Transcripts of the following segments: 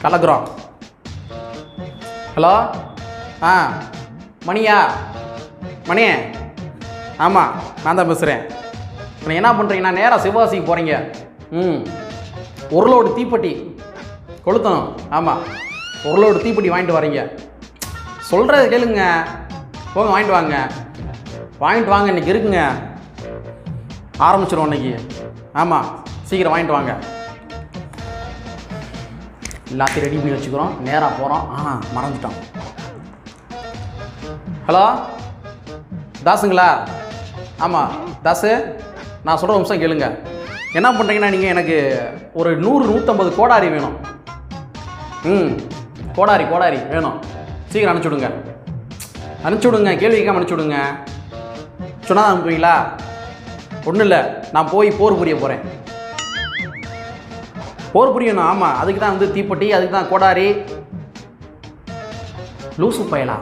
கலக்குறோம். Hello, மணியா? மணி, ஆமாம், நான் தான் பேசுகிறேன். இப்போ என்ன பண்ணுறீங்கன்னா நேராக சிவகாசிக்கு போகிறீங்க. ஒரு லோடு தீப்பெட்டி கொளுத்தணும். ஆமாம், ஒரு லோடு தீப்பெட்டி வாங்கிட்டு வரீங்க. சொல்கிறது கேளுங்க, போங்க வாங்கிட்டு வாங்க. வாங்கிட்டு வாங்க, இன்றைக்கி இருக்குங்க, ஆரம்பிச்சிடும் இன்னைக்கு. ஆமாம், சீக்கிரம் வாங்கிட்டு வாங்க. எல்லாத்தையும் ரெடி பண்ணி வச்சுக்கிறோம், நேராக போகிறோம். மறந்துட்டோம். ஹலோ, தாஸுங்களா? ஆமாம், தாஸு, நான் சொல்கிற நிமிஷம் கேளுங்க. என்ன பண்ணுறீங்கன்னா நீங்கள் எனக்கு ஒரு 100-150 கோடாரி வேணும். கோடாரி வேணும். சீக்கிரம் அனுப்பிச்சுடுங்க. கேள்வி கேட்காம அனுப்பிச்சுடுங்க. சொன்னால் தான் அனுப்புவீங்களா? ஒன்றும் இல்லை, நான் போய் போர் புரிய போகிறேன். போர் புரியணும். ஆமாம், அதுக்கு தான் வந்து தீப்பெட்டி, அதுக்கு தான் கோடாரி. லூசு பயலா.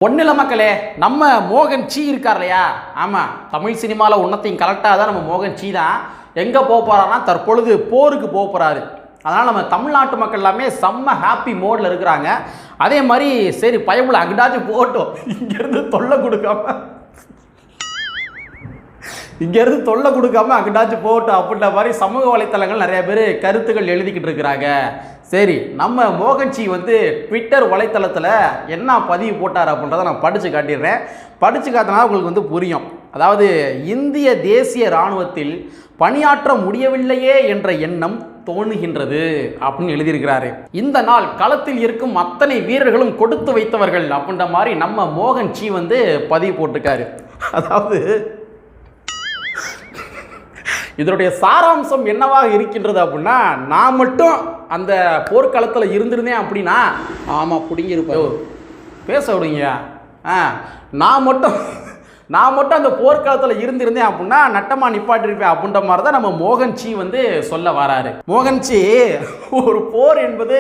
ஒன்றில்ல மக்களே, நம்ம மோகன் சி இருக்கார் இல்லையா? ஆமாம், தமிழ் சினிமாவில் உன்னத்தையும் கரெக்டாக தான் நம்ம மோகன் சி தான். எங்கே போக போகிறாருன்னா தற்பொழுது போருக்கு போக போகிறாரு. அதனால் நம்ம தமிழ்நாட்டு மக்கள் எல்லாமே செம்ம ஹாப்பி மோடில் இருக்கிறாங்க. அதே மாதிரி சரி பயமுள்ள அங்கிட்டாச்சும் போகட்டும், இங்கேருந்து தொல்லை கொடுக்காம அங்கிட்டாச்சும் போகட்டும் அப்படின்ற மாதிரி சமூக வலைத்தளங்கள் நிறைய பேர் கருத்துக்கள் எழுதிக்கிட்டு இருக்கிறாங்க. சரி, நம்ம மோகன்ஜி வந்து ட்விட்டர் வலைத்தளத்தில் என்ன பதிவு போட்டார் அப்படின்றத நான் படித்து காட்டிடுறேன். படித்து காட்டினா உங்களுக்கு வந்து புரியும். அதாவது, இந்திய தேசிய இராணுவத்தில் பணியாற்ற முடியவில்லையே என்ற எண்ணம் தோணுகின்றது அப்படின்னு எழுதியிருக்கிறாரு. இந்த நாள் களத்தில் இருக்கும் அத்தனை வீரர்களும் கொடுத்து வைத்தவர்கள் அப்படின்ற மாதிரி நம்ம மோகன்ஜி வந்து பதிவு போட்டிருக்காரு. அதாவது இதனுடைய சாராம்சம் என்னவாக இருக்கின்றது அப்படின்னா, நான் மட்டும் அந்த போர்க்களத்தில் இருந்திருந்தேன் அப்படின்னா, ஆமாம் பிடிங்கிருப்பேன், பேச விடுங்க. நான் மட்டும் அந்த போர்க்களத்தில் இருந்திருந்தேன் அப்படின்னா நட்டமாக நிப்பாட்டிருப்பேன் அப்படின்ற மாதிரி தான் நம்ம மோகன்ஜி வந்து சொல்ல வராரு. மோகன்ஜி, ஒரு போர் என்பது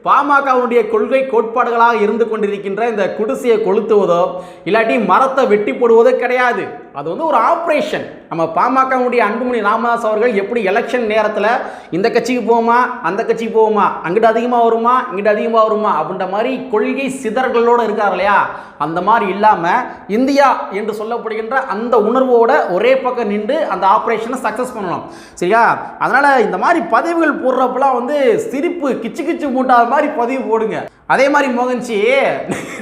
பாமகவுடைய கொள்கை கோட்பாடுகளாக இருந்து கொண்டிருக்கின்ற இந்த குடிசையை கொளுத்துவதோ இல்லாட்டி மரத்தை வெட்டி போடுவதோ கிடையாது. அது வந்து ஒரு ஆப்ரேஷன். நம்ம பாமகவுடைய அன்புமணி ராமதாஸ் அவர்கள் எப்படி எலெக்ஷன் நேரத்தில் இந்த கட்சிக்கு போவோமா, அந்த கட்சிக்கு போவோமா, அங்கிட்ட அதிகமாக வருமா, இங்கிட்ட அதிகமாக வருமா அப்படின்ற மாதிரி கொள்கை சிதறல்களோடு இருக்கார் இல்லையா? அந்த மாதிரி இல்லாமல் இந்தியா என்று சொல்லப்படுகின்ற அந்த உணர்வோட ஒரே பக்கம் நின்று அந்த ஆப்ரேஷனை சக்ஸஸ் பண்ணணும். சரியா? அதனால் இந்த மாதிரி பதிவுகள் போடுறப்பெல்லாம் வந்து சிரிப்பு கிச்சு மூட்டாத மாதிரி பதிவு போடுங்க. அதே மாதிரி மோகன்ஜி,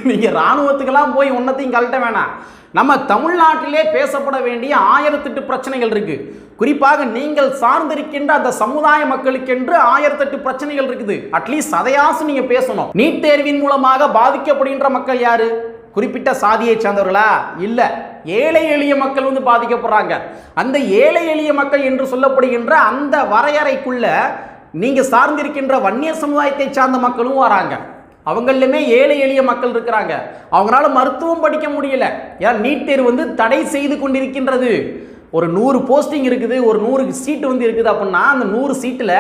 நீங்கள் இராணுவத்துக்கெல்லாம் போய் ஒன்றத்தையும் கழட்ட வேணாம். நம்ம தமிழ்நாட்டிலே பேசப்பட வேண்டிய 1008 பிரச்சனைகள் இருக்கு. குறிப்பாக நீங்கள் சார்ந்திருக்கின்ற அந்த சமுதாய மக்களுக்கென்று 1008 பிரச்சனைகள் இருக்குது. அட்லீஸ்ட் அதையாசு நீங்க பேசணும். நீட் தேர்வின் மூலமாக பாதிக்கப்படுகின்ற மக்கள் யாரு? குறிப்பிட்ட சாதியை சார்ந்தவர்களா? இல்ல, ஏழை எளிய மக்கள் வந்து பாதிக்கப்படுறாங்க. அந்த ஏழை எளிய மக்கள் என்று சொல்லப்படுகின்ற அந்த வரையறைக்குள்ள நீங்க சார்ந்திருக்கின்ற வன்னிய சமுதாயத்தை சார்ந்த மக்களும் வராங்க. அவங்களிலுமே ஏழை எளிய மக்கள் இருக்கிறாங்க. அவங்களால மருத்துவம் படிக்க முடியல. ஏன்னா நீட் தேர்வு வந்து தடை செய்து கொண்டிருக்கின்றது. ஒரு 100 போஸ்டிங் இருக்குது, ஒரு 100 சீட்டு வந்து இருக்குது அப்படின்னா அந்த 100 சீட்டில்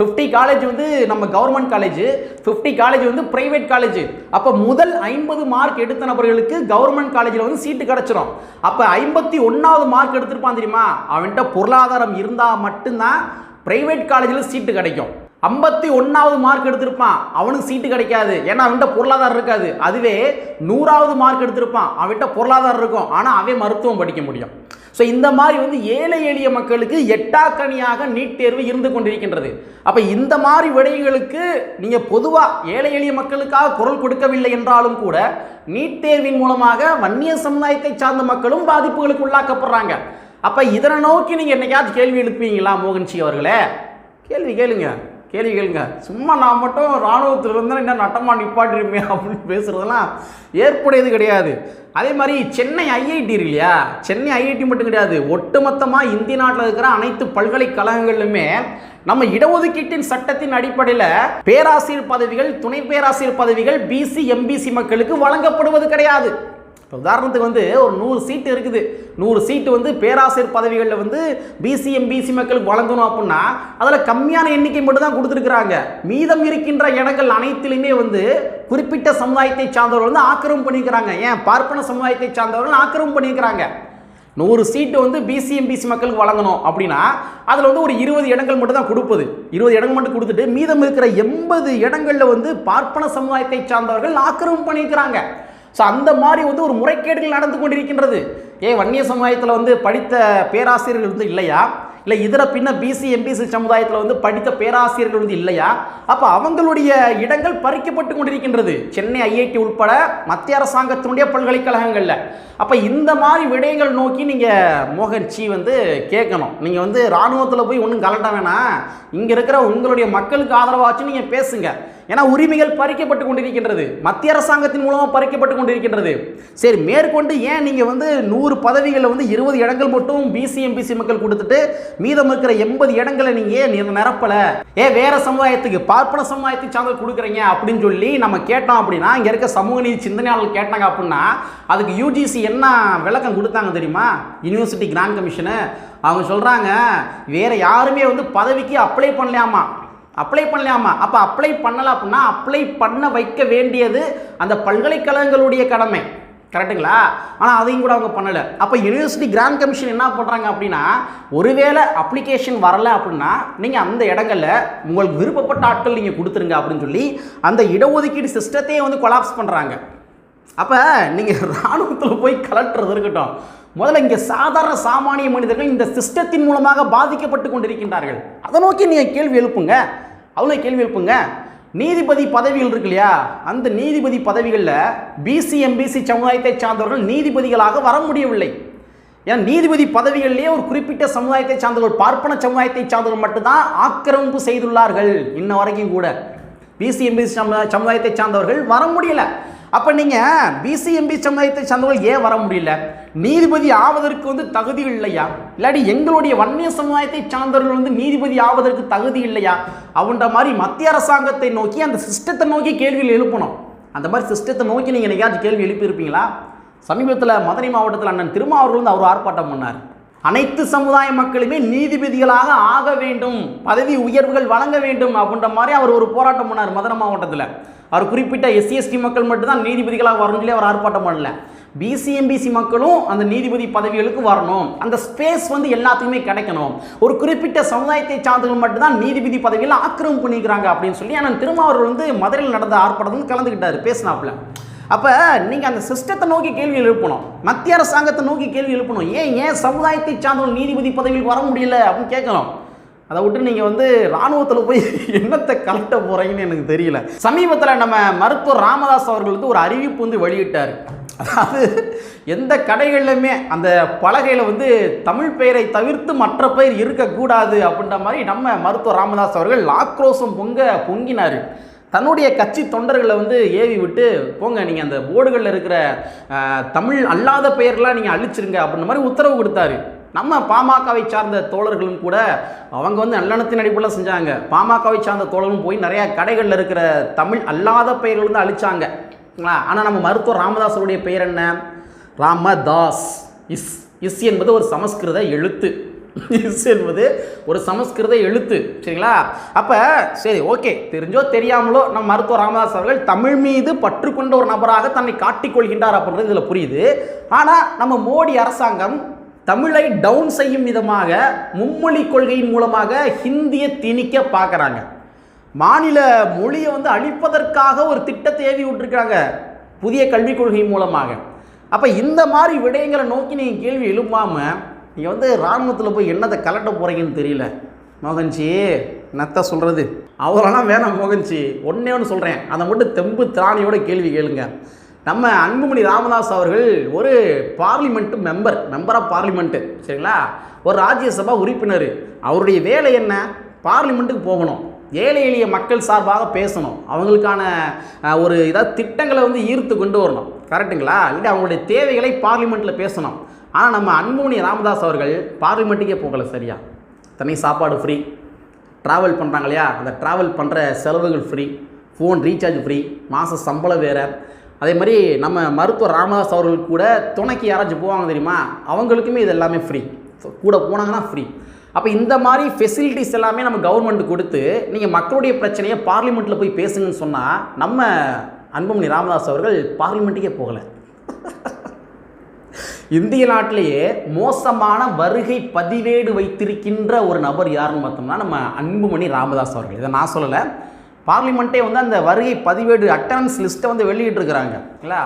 50 காலேஜ் வந்து நம்ம கவர்மெண்ட் காலேஜ், 50 காலேஜ் வந்து பிரைவேட் காலேஜ். அப்போ முதல் 50 மார்க் எடுத்த நபர்களுக்கு கவர்மெண்ட் காலேஜில் வந்து சீட்டு கிடச்சிரும். அப்போ 51வது மார்க் எடுத்திருப்பான் தெரியுமா, அவன்கிட்ட பொருளாதாரம் இருந்தால் மட்டும்தான் பிரைவேட் காலேஜில் சீட்டு கிடைக்கும். 51வது மார்க் எடுத்திருப்பான், அவனுக்கு சீட்டு கிடைக்காது, ஏன்னா அவன்கிட்ட பொருளாதாரம் இருக்காது. அதுவே 100வது மார்க் எடுத்திருப்பான், அவன்கிட்ட பொருளாதாரம் இருக்கும், ஆனால் அவன் மருத்துவம் படிக்க முடியும். ஸோ இந்த மாதிரி வந்து ஏழை எளிய மக்களுக்கு எட்டாக்கணியாக நீட் தேர்வு இருந்து கொண்டிருக்கின்றது. அப்போ இந்த மாதிரி விடயங்களுக்கு நீங்கள் பொதுவாக ஏழை எளிய மக்களுக்காக குரல் கொடுக்கவில்லை என்றாலும் கூட நீட் தேர்வின் மூலமாக வன்னிய சமுதாயத்தை சார்ந்த மக்களும் பாதிப்புகளுக்கு உள்ளாக்கப்படுறாங்க. அப்போ இதனை நோக்கி நீங்கள் என்னைக்காச்சும் கேள்வி எழுப்பீங்களா மோகன்ஜி அவர்களே? கேள்வி கேளுங்க. சும்மா நான் மட்டும் இராணுவத்தில் இருந்தால் என்ன நட்டமாக நிப்பாட்டிருப்பேன் அப்படின்னு பேசுகிறதெல்லாம் ஏற்புடையது கிடையாது. அதே மாதிரி சென்னை ஐஐடி இருக்கு இல்லையா, சென்னை ஐஐடி மட்டும் கிடையாது, ஒட்டுமொத்தமாக இந்திய நாட்டில் இருக்கிற அனைத்து பல்கலைக்கழகங்களிலுமே நம்ம இடஒதுக்கீட்டின் சட்டத்தின் அடிப்படையில் பேராசிரியர் பதவிகள், துணை பேராசிரியர் பதவிகள் பிசி எம்பிசி மக்களுக்கு வழங்கப்படுவது கிடையாது. உதாரணத்துக்கு வந்து ஒரு 100 சீட்டு இருக்குது, 100 சீட்டு வந்து பேராசிரியர் பதவிகளில் வந்து பிசி எம்பிசி மக்களுக்கு வழங்கணும் அப்படின்னா அதில் கம்மியான எண்ணிக்கை மட்டும் தான் கொடுத்துருக்குறாங்க. மீதம் இருக்கின்ற இடங்கள் அனைத்திலுமே வந்து குறிப்பிட்ட சமுதாயத்தை சார்ந்தவர்கள் வந்து ஆக்கிரமிப்பு பண்ணிக்கிறாங்க. ஏன் பார்ப்பன சமுதாயத்தை சார்ந்தவர்கள் ஆக்கிரமிப்பு பண்ணிக்கிறாங்க. 100 சீட்டு வந்து பிசி எம்பிசி மக்களுக்கு வழங்கணும் அப்படின்னா அதில் வந்து ஒரு 20 இடங்கள் மட்டும் தான் கொடுப்பது. 20 இடங்கள் மட்டும் கொடுத்துட்டு மீதம் இருக்கிற 80 இடங்களில் வந்து பார்ப்பன சமுதாயத்தை சார்ந்தவர்கள் ஆக்கிரமிப்பு பண்ணிக்கிறாங்க. ஸோ அந்த மாதிரி வந்து ஒரு முறைகேடுகள் நடந்து கொண்டிருக்கின்றது. வன்னிய சமுதாயத்தில் வந்து படித்த பேராசிரியர்கள் வந்து இல்லையா? இல்லை இதர பின்ன பிசி எம்பிசி சமுதாயத்தில் வந்து படித்த பேராசிரியர்கள் வந்து இல்லையா? அப்போ அவங்களுடைய இடங்கள் பறிக்கப்பட்டு கொண்டிருக்கின்றது, சென்னை ஐஐடி உட்பட மத்திய அரசாங்கத்தினுடைய பல்கலைக்கழகங்களில். அப்போ இந்த மாதிரி விடயங்கள் நோக்கி நீங்கள் மோகன்ஜி வந்து கேட்கணும். நீங்கள் வந்து இராணுவத்தில் போய் ஒன்றும் கலட்ட வேணாம், இங்கே இருக்கிற உங்களுடைய மக்களுக்கு ஆதரவாச்சு நீங்கள் பேசுங்க. ஏன்னா உரிமைகள் பறிக்கப்பட்டு கொண்டிருக்கின்றது, மத்திய அரசாங்கத்தின் மூலமாக பறிக்கப்பட்டு கொண்டிருக்கின்றது. சரி, மேற்கொண்டு ஏன் நீங்கள் வந்து 100 பதவிகளில் வந்து 20 இடங்கள் மட்டும் பிசி எம்பிசி மக்கள் கொடுத்துட்டு மீதம் இருக்கிற 80 இடங்களை நீங்கள் நிரப்பலை, வேற சமுதாயத்துக்கு பார்ப்பன சமுதாயத்தை சார்ந்த கொடுக்குறீங்க அப்படின்னு சொல்லி நம்ம கேட்டோம் அப்படின்னா, இங்கே இருக்க சமூக நீதி சிந்தனையாளர்கள் கேட்டாங்க அப்படின்னா அதுக்கு யூஜிசி என்ன விளக்கம் கொடுத்தாங்க தெரியுமா? யூனிவர்சிட்டி கிராண்ட் கமிஷனு அவங்க சொல்கிறாங்க, வேற யாருமே வந்து பதவிக்கு அப்ளை பண்ணலாமா. அப்போ அப்ளை பண்ணலை அப்படின்னா அப்ளை பண்ண வைக்க வேண்டியது அந்த பல்கலைக்கழகங்களுடைய கடமை, கரெக்டுங்களா? ஆனால் அதையும் கூட அவங்க பண்ணலை. அப்போ யூனிவர்சிட்டி கிராண்ட் கமிஷன் என்ன பண்ணுறாங்க அப்படின்னா, ஒருவேளை அப்ளிகேஷன் வரலை அப்படின்னா நீங்கள் அந்த இடங்களில் உங்களுக்கு விருப்பப்பட்ட ஆட்கள் நீங்கள் கொடுத்துருங்க அப்படின்னு சொல்லி அந்த இடஒதுக்கீடு சிஸ்டத்தையே வந்து கொலாப்ஸ் பண்ணுறாங்க. அப்போ நீங்கள் இராணுவத்தில் போய் கலட்டுறது இருக்கட்டும், முதல்ல இங்கே சாதாரண சாமானிய மனிதர்கள் இந்த சிஸ்டத்தின் மூலமாக பாதிக்கப்பட்டு கொண்டிருக்கின்றார்கள். அதை நோக்கி நீங்கள் கேள்வி எழுப்புங்க, அவ்வளோ கேள்வி எழுப்புங்க. நீதிபதி பதவிகள் இருக்கு இல்லையா, அந்த நீதிபதி பதவிகளில் பிசி எம்பிசி சமுதாயத்தை சார்ந்தவர்கள் நீதிபதிகளாக வர முடியவில்லை. ஏன்னா நீதிபதி பதவிகளிலேயே ஒரு குறிப்பிட்ட சமுதாயத்தை சார்ந்தவர்கள், பார்ப்பன சமுதாயத்தை சார்ந்தவர்கள் மட்டும்தான் ஆக்கிரமிப்பு செய்துள்ளார்கள். இன்ன வரைக்கும் கூட பிசி எம்பிசி சமுதாயத்தை சார்ந்தவர்கள் வர முடியல. அப்போ நீங்கள் பிசி எம்பி சமுதாயத்தை சார்ந்தவர்கள் ஏன் வர முடியல? நீதிபதி ஆவதற்கு வந்து தகுதி இல்லையா? இல்லாட்டி எங்களுடைய வன்னிய சமுதாயத்தை சார்ந்தவர்கள் வந்து நீதிபதி ஆவதற்கு தகுதி இல்லையா? அப்படின்ற மாதிரி மத்திய அரசாங்கத்தை நோக்கி அந்த சிஸ்டத்தை நோக்கி கேள்விகள் எழுப்பணும். அந்த மாதிரி சிஸ்டத்தை நோக்கி நீங்கள் என்னைக்காச்சும் கேள்வி எழுப்பியிருப்பீங்களா? சமீபத்தில் மதுரை மாவட்டத்தில் அண்ணன் திருமாவர்கள் வந்து அவர் ஆர்ப்பாட்டம் பண்ணார். அனைத்து சமுதாய மக்களுமே நீதிபதிகளாக ஆக வேண்டும், பதவி உயர்வுகள் வழங்க வேண்டும் அப்படின்ற மாதிரி அவர் ஒரு போராட்டம் பண்ணார் மதுரை மாவட்டத்தில். அவர் குறிப்பிட்ட SC/ST மக்கள் மட்டும்தான் நீதிபதிகளாக வரணும் சொல்லி அவர் ஆர்ப்பாட்டம் பண்ணல, பிசி எம்பிசி மக்களும் அந்த நீதிபதி பதவிகளுக்கு வரணும், அந்த ஸ்பேஸ் வந்து எல்லாத்துக்குமே கிடைக்கணும், ஒரு குறிப்பிட்ட சமுதாயத்தை சார்ந்தவர்கள் மட்டும்தான் நீதிபதி பதவியில் ஆக்கிரமிப்பு பண்ணிக்கிறாங்க அப்படின்னு சொல்லி ஆனால் திருமாவர்கள் வந்து மதுரையில் நடந்த ஆர்ப்பாட்டம் வந்து கலந்துக்கிட்டார், பேசினாப்புல. அப்போ நீங்கள் அந்த சிஸ்டத்தை நோக்கி கேள்வி எழுப்பணும், மத்திய அரசாங்கத்தை நோக்கி கேள்வி எழுப்பணும். ஏன் சமுதாயத்தை சார்ந்தவர்கள் நீதிபதி பதவியில் வர முடியல அப்படின்னு கேட்கணும். அதை விட்டு நீங்கள் வந்து இராணுவத்தில் போய் என்னத்தை கலட்ட போகிறீங்கன்னு எனக்கு தெரியல. சமீபத்தில் நம்ம மருத்துவர் ராமதாஸ் அவர்கள் வந்து ஒரு அறிவிப்பு வந்து வெளியிட்டார். அதாவது எந்த கடைகளிலுமே அந்த பலகையில் வந்து தமிழ் பெயரை தவிர்த்து மற்ற பெயர் இருக்கக்கூடாது அப்படின்ற மாதிரி நம்ம மருத்துவர் ராமதாஸ் அவர்கள் ஆக்ரோஷம் பொங்கினார். தன்னுடைய கட்சி தொண்டர்களை வந்து ஏவி விட்டு, போங்க நீங்கள் அந்த போர்டுகளில் இருக்கிற தமிழ் அல்லாத பெயர்லாம் நீங்கள் அழிச்சிருங்க அப்படின்ற மாதிரி உத்தரவு கொடுத்தாரு. நம்ம பாமகவை சார்ந்த தோழர்களும் கூட அவங்க வந்து நல்லெண்ணத்தின் அடிப்படையில் செஞ்சாங்க. பாமகவை சார்ந்த தோழர்களும் போய் நிறையா கடைகளில் இருக்கிற தமிழ் அல்லாத பெயர்கள் வந்து அழிச்சாங்க. ஆனால் நம்ம மருத்துவர் ராமதாஸருடைய பெயர் என்ன? ராமதாஸ். இஸ் என்பது ஒரு சமஸ்கிருத எழுத்து, இஸ் என்பது ஒரு சமஸ்கிருத எழுத்து, சரிங்களா? அப்போ சரி, ஓகே, தெரிஞ்சோ தெரியாமலோ நம்ம மருத்துவர் ராமதாஸ் அவர்கள் தமிழ் மீது பற்று கொண்ட ஒரு நபராக தன்னை காட்டிக்கொள்கின்றார் அப்படின்றது இதில் புரியுது. ஆனால் நம்ம மோடி அரசாங்கம் தமிழை டவுன் செய்யும் விதமாக மும்மொழி கொள்கையின் மூலமாக ஹிந்தியை திணிக்க பார்க்குறாங்க. மாநில மொழியை வந்து அழிப்பதற்காக ஒரு திட்டத்தை ஏவி விட்டுருக்காங்க புதிய கல்விக் கொள்கை மூலமாக. அப்போ இந்த மாதிரி விடயங்களை நோக்கி நீங்கள் கேள்வி எழுப்பாமல் நீங்கள் வந்து இராணுவத்தில் போய் என்னத்தை கலட்ட போகிறீங்கன்னு தெரியல. மோகன்ஜி என்னத்த சொல்கிறது, அவரெல்லாம் வேணாம் மோகன்ஜி, ஒன்றே ஒன்று சொல்கிறேன், அதை மட்டும் தெம்பு திராணியோட கேள்வி கேளுங்க. நம்ம அன்புமணி ராமதாஸ் அவர்கள் ஒரு பார்லிமெண்ட்டு மெம்பர் ஆஃப் பார்லிமெண்ட்டு, சரிங்களா? ஒரு ராஜ்யசபா உறுப்பினர். அவருடைய வேலை என்ன? பார்லிமெண்ட்டுக்கு போகணும், ஏழை எளிய மக்கள் சார்பாக பேசணும், அவங்களுக்கான ஒரு ஏதாவது திட்டங்களை வந்து ஈர்த்து கொண்டு வரணும், கரெக்டுங்களா? இல்லை அவங்களுடைய தேவைகளை பார்லிமெண்ட்டில் பேசணும். ஆனால் நம்ம அன்புமணி ராமதாஸ் அவர்கள் பார்லிமெண்ட்டுக்கே போகலை. சரியா? தனி சாப்பாடு ஃப்ரீ, ட்ராவல் பண்ணுறாங்க இல்லையா, அந்த ட்ராவல் பண்ணுற செலவுகள் ஃப்ரீ, ஃபோன் ரீசார்ஜ் ஃப்ரீ, மாத சம்பளம் வேறு. அதே மாதிரி நம்ம மருத்துவர் ராமதாஸ் அவர்கள் கூட துணைக்கு யாராச்சும் போவாங்க தெரியுமா, அவங்களுக்குமே இது எல்லாமே ஃப்ரீ, கூட போனாங்கன்னா ஃப்ரீ. அப்போ இந்த மாதிரி ஃபெசிலிட்டிஸ் எல்லாமே நம்ம கவர்மெண்ட் கொடுத்து நீங்கள் மக்களுடைய பிரச்சனையை பார்லிமெண்ட்டில் போய் பேசுங்கன்னு சொன்னால் நம்ம அன்புமணி ராமதாஸ் அவர்கள் பார்லிமெண்ட்டுக்கே போகலை. இந்திய நாட்டிலேயே மோசமான வருகை பதிவேடு வைத்திருக்கின்ற ஒரு நபர் யாருன்னு பார்த்தோம்னா நம்ம அன்புமணி ராமதாஸ் அவர்கள். இதை நான் சொல்லலை, பார்லிமெண்ட்டே வந்து அந்த வருகை பதிவேடு அட்டண்டன்ஸ் லிஸ்ட்டை வந்து வெளியிட்டிருக்கிறாங்க இல்லைங்களா.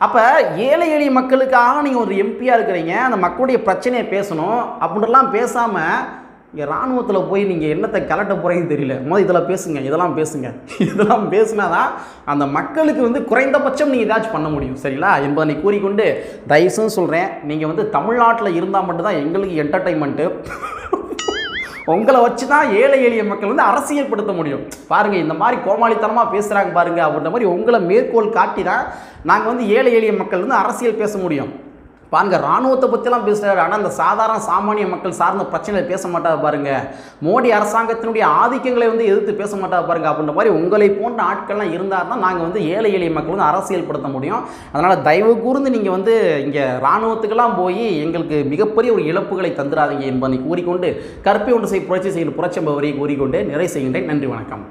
அப்போ ஏழை எளிய மக்களுக்காக நீங்கள் ஒரு எம்பியாக இருக்கிறீங்க, அந்த மக்களுடைய பிரச்சனையை பேசணும் அப்படின்றலாம் பேசாமல் இங்கே இராணுவத்தில் போய் நீங்கள் என்னத்தை கலட்ட போகிறீங்கன்னு தெரியல. இதில் பேசுங்க, இதெல்லாம் பேசினா தான் அந்த மக்களுக்கு வந்து குறைந்தபட்சம் நீங்கள் ஏதாச்சும் பண்ண முடியும் சரிங்களா என்பதை கூறிக்கொண்டு தயவுசெய்து சொல்கிறேன், நீங்கள் வந்து தமிழ்நாட்டில் இருந்தால் மட்டும்தான் எங்களுக்கு என்டர்டைன்மெண்ட்டு. உங்களை வச்சு தான் ஏழை எளிய மக்கள் வந்து அரசியல் படுத்த முடியும். பாருங்கள், இந்த மாதிரி கோமாளித்தனமாக பேசுகிறாங்க பாருங்கள் அப்படின்ற மாதிரி உங்களை மேற்கோள் காட்டி தான் நாங்கள் வந்து ஏழை எளிய மக்கள் வந்து அரசியல் பேச முடியும். பாருங்கள், இராணுவத்தை பற்றிலாம் பேசுகிறாரு, ஆனால் அந்த சாதாரண சாமானிய மக்கள் சார்ந்த பிரச்சனைகளை பேச மாட்டாங்க பாருங்கள். மோடி அரசாங்கத்தினுடைய ஆதிக்கங்களை வந்து எதிர்த்து பேச மாட்டாங்க பாருங்கள். அப்படின்ற மாதிரி உங்களை போன்ற ஆட்கள்லாம் இருந்தால் தான் நாங்கள் வந்து ஏழை எளிய மக்கள் வந்து அரசியல் படுத்த முடியும். அதனால் தயவு கூர்ந்து நீங்கள் வந்து இங்கே இராணுவத்துக்கெல்லாம் போய் எங்களுக்கு மிகப்பெரிய ஒரு இழப்புகளை தந்துடாதீங்க என்பதை கூறிக்கொண்டு கற்பை ஒன்று புரட்சி செய்கிற புரட்சம்பவரை கூறிக்கொண்டு நிறைவு செய்கின்றேன். நன்றி, வணக்கம்.